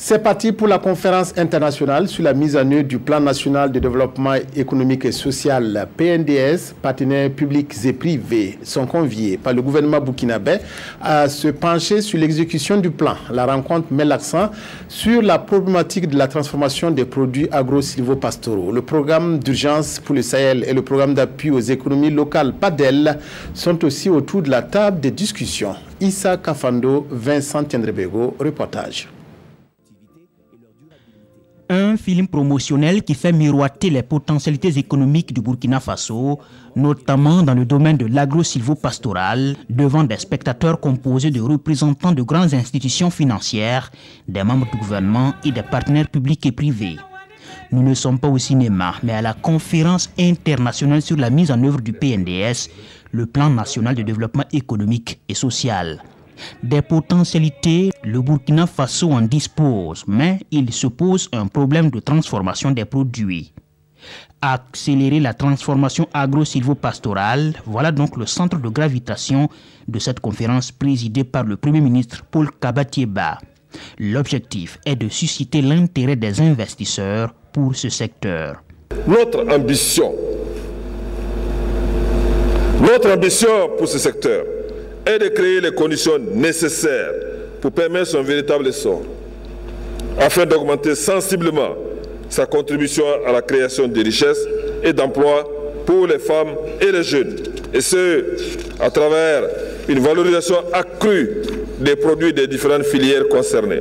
C'est parti pour la conférence internationale sur la mise en œuvre du plan national de développement économique et social PNDS. Partenaires publics et privés sont conviés par le gouvernement burkinabé à se pencher sur l'exécution du plan. La rencontre met l'accent sur la problématique de la transformation des produits agro-silvopastoraux. Le programme d'urgence pour le Sahel et le programme d'appui aux économies locales PADEL sont aussi autour de la table des discussions. Issa Kafando, Vincent Tiendrebego, reportage. Un film promotionnel qui fait miroiter les potentialités économiques du Burkina Faso, notamment dans le domaine de l'agro-silvopastoral, devant des spectateurs composés de représentants de grandes institutions financières, des membres du gouvernement et des partenaires publics et privés. Nous ne sommes pas au cinéma, mais à la conférence internationale sur la mise en œuvre du PNDS, le plan national de développement économique et social. Des potentialités, le Burkina Faso en dispose, mais il se pose un problème de transformation des produits. Accélérer la transformation agro-silvopastorale, voilà donc le centre de gravitation de cette conférence présidée par le Premier ministre Paul Kabatieba. L'objectif est de susciter l'intérêt des investisseurs pour ce secteur. Notre ambition pour ce secteur est de créer les conditions nécessaires pour permettre son véritable essor, afin d'augmenter sensiblement sa contribution à la création de richesses et d'emplois pour les femmes et les jeunes, et ce, à travers une valorisation accrue des produits des différentes filières concernées.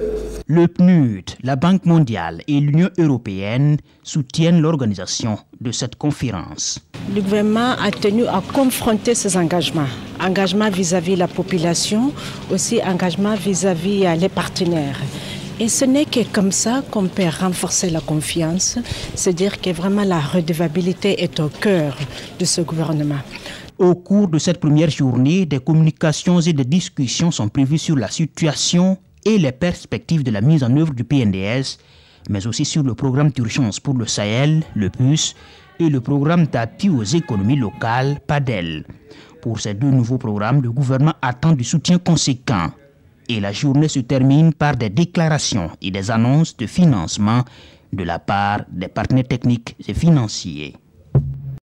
Le PNUD, la Banque mondiale et l'Union européenne soutiennent l'organisation de cette conférence. Le gouvernement a tenu à confronter ses engagements. Engagement vis-à-vis de la population, aussi engagement vis-à-vis les partenaires. Et ce n'est que comme ça qu'on peut renforcer la confiance, c'est-à-dire que vraiment la redevabilité est au cœur de ce gouvernement. Au cours de cette première journée, des communications et des discussions sont prévues sur la situation et les perspectives de la mise en œuvre du PNDS, mais aussi sur le programme d'urgence pour le Sahel, le PUS, et le programme d'appui aux économies locales, PADEL. Pour ces deux nouveaux programmes, le gouvernement attend du soutien conséquent. Et la journée se termine par des déclarations et des annonces de financement de la part des partenaires techniques et financiers.